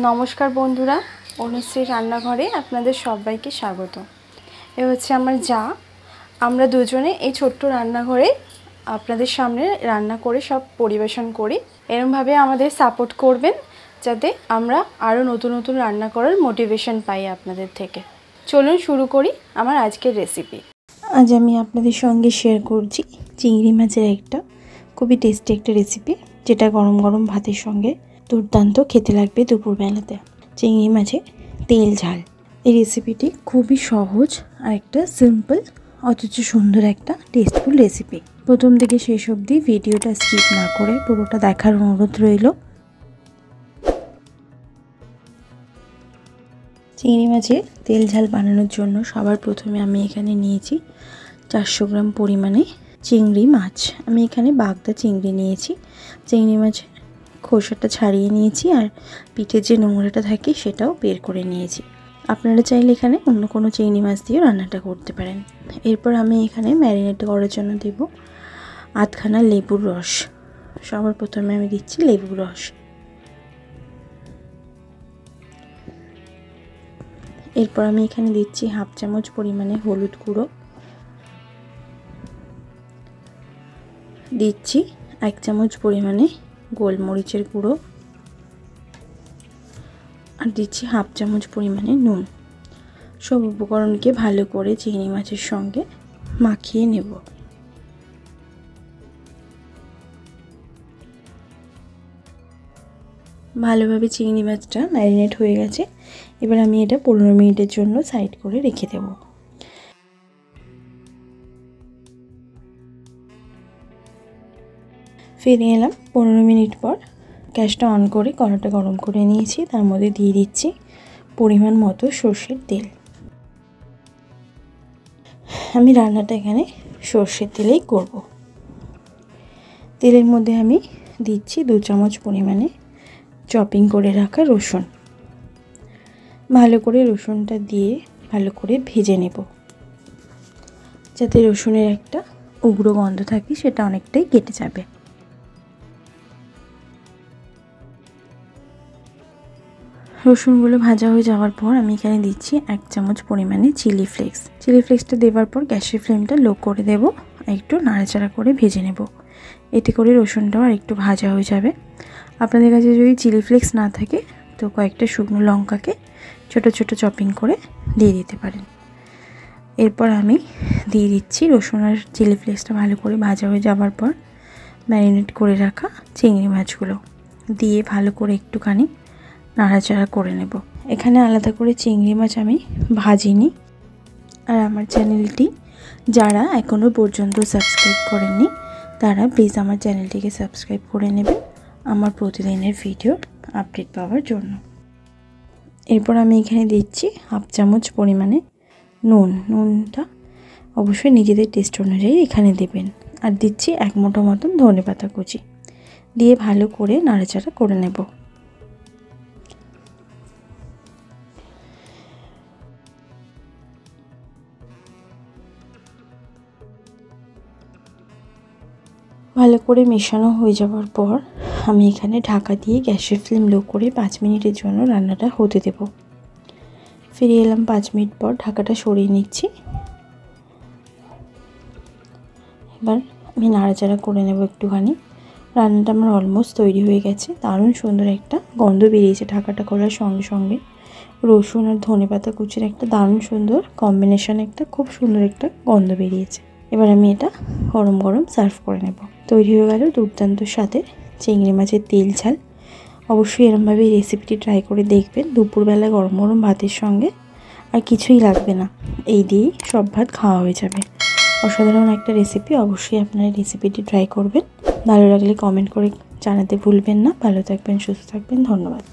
নমস্কার বন্ধুরা, অনুশ্রী রান্নাঘরে আপনাদের সবাইকে স্বাগত। এ হচ্ছে আমার যা। আমরা দুজনে এই ছোট্ট রান্নাঘরে আপনাদের সামনে রান্না করে সব পরিবেশন করি। এরকমভাবে আমাদের সাপোর্ট করবেন যাতে আমরা আরও নতুন নতুন রান্না করার মোটিভেশন পাই আপনাদের থেকে। চলুন শুরু করি আমার আজকের রেসিপি। আজ আমি আপনাদের সঙ্গে শেয়ার করছি চিংড়ি মাছের একটা খুবই টেস্টি একটা রেসিপি, যেটা গরম গরম ভাতের সঙ্গে দুর্দান্ত খেতে লাগবে দুপুরবেলাতে। চিংড়ি মাছের তেল ঝাল। এই রেসিপিটি খুবই সহজ আর একটা সিম্পল অথচ সুন্দর একটা টেস্টফুল রেসিপি। প্রথম থেকে শেষ অবধি ভিডিওটা স্কিপ না করে পুরোটা দেখার অনুরোধ রইল। চিংড়ি মাছের তেল ঝাল বানানোর জন্য সবার প্রথমে আমি এখানে নিয়েছি 400 গ্রাম পরিমাণে চিংড়ি মাছ। আমি এখানে বাগদা চিংড়ি নিয়েছি। চিংড়ি মাছের খোসাটা ছাড়িয়ে নিয়েছি আর পিঠে যে নোংরাটা থাকে সেটাও বের করে নিয়েছি। আপনারা চাইলে এখানে অন্য কোনো চিংড়ি মাছ দিয়ে রান্নাটা করতে পারেন। এরপর আমি এখানে ম্যারিনেট করার জন্য দেব আধখানা লেবুর রস। সবার প্রথমে আমি দিচ্ছি লেবুর রস। এরপর আমি এখানে দিচ্ছি হাফ চামচ পরিমাণে হলুদ গুঁড়ো, দিচ্ছি 1 চামচ পরিমাণে গোলমরিচের গুঁড়ো আর দিচ্ছি হাফ চামচ পরিমাণে নুন। সব উপকরণকে ভালো করে চিংড়ি মাছের সঙ্গে মাখিয়ে নেব। ভালোভাবে চিংড়ি মাছটা ম্যারিনেট হয়ে গেছে। এবার আমি এটা 15 মিনিটের জন্য সাইড করে রেখে দেব। ফিরে এলাম 15 মিনিট পর। গ্যাসটা অন করে কড়াটা গরম করে নিয়েছি। তার মধ্যে দিয়ে দিচ্ছি পরিমাণ মতো সর্ষের তেল। আমি রান্নাটা এখানে সর্ষের তেলেই করব। তেলের মধ্যে আমি দিচ্ছি 2 চামচ পরিমাণে চপিং করে রাখা রসুন। ভালো করে রসুনটা দিয়ে ভালো করে ভেজে নেব, যাতে রসুনের একটা উগ্র গন্ধ থাকে সেটা অনেকটাই কেটে যাবে। রসুনগুলো ভাজা হয়ে যাওয়ার পর আমি এখানে দিচ্ছি 1 চামচ পরিমাণে চিলি ফ্লেক্স। চিলি ফ্লেক্সটা দেওয়ার পর গ্যাসের ফ্লেমটা লো করে দেব, একটু নাড়াচাড়া করে ভেজে নেব। এতে করে রসুনটাও আর একটু ভাজা হয়ে যাবে। আপনাদের কাছে যদি চিলি ফ্লেক্স না থাকে তো কয়েকটা শুকনো লঙ্কাকে ছোট ছোট চপিং করে দিয়ে দিতে পারেন। এরপর আমি দিয়ে দিচ্ছি রসুন আর চিলি ফ্লেক্সটা ভালো করে ভাজা হয়ে যাওয়ার পর ম্যারিনেট করে রাখা চিংড়ি মাছগুলো দিয়ে ভালো করে একটুখানি নাড়াচাড়া করে নেব। এখানে আলাদা করে চিংড়ি মাছ আমি ভাজিনি। আর আমার চ্যানেলটি যারা এখনও পর্যন্ত সাবস্ক্রাইব করেননি তারা প্লিজ আমার চ্যানেলটিকে সাবস্ক্রাইব করে নেবেন আমার প্রতিদিনের ভিডিও আপডেট পাওয়ার জন্য। এরপর আমি এখানে দিচ্ছি হাফ চামচ পরিমাণে নুনটা অবশ্যই নিজেদের টেস্ট অনুযায়ী এখানে দেবেন। আর দিচ্ছি 1 মুঠো মতন ধনেপাতা কুচি দিয়ে ভালো করে নাড়াচাড়া করে নেব। ভালো করে মেশানো হয়ে যাওয়ার পর আমি এখানে ঢাকা দিয়ে গ্যাসের ফ্লেম লো করে 5 মিনিটের জন্য রান্নাটা হতে দেব। ফিরে এলাম 5 মিনিট পর। ঢাকাটা সরিয়ে নিচ্ছি। এবার আমি নাড়াচাড়া করে নেব একটুখানি। রান্নাটা আমার অলমোস্ট তৈরি হয়ে গেছে। দারুণ সুন্দর একটা গন্ধ বেরিয়েছে ঢাকাটা করার সঙ্গে সঙ্গে। রসুন আর ধনেপাতা কুচির একটা দারুণ সুন্দর কম্বিনেশন, একটা খুব সুন্দর একটা গন্ধ বেরিয়েছে। এবার আমি এটা গরম গরম সার্ভ করে নেব। তৈরি হয়ে গেল দুর্দান্ত স্বাদের চিংড়ি মাছের তেল ঝাল। অবশ্যই এরমভাবে এই রেসিপিটি ট্রাই করে দেখবেন। দুপুরবেলা গরম গরম ভাতের সঙ্গে আর কিছুই লাগবে না, এই দিয়েই সব ভাত খাওয়া হয়ে যাবে। অসাধারণ একটা রেসিপি। অবশ্যই আপনারা এই রেসিপিটি ট্রাই করবেন। ভালো লাগলে কমেন্ট করে জানাতে ভুলবেন না। ভালো থাকবেন, সুস্থ থাকবেন। ধন্যবাদ।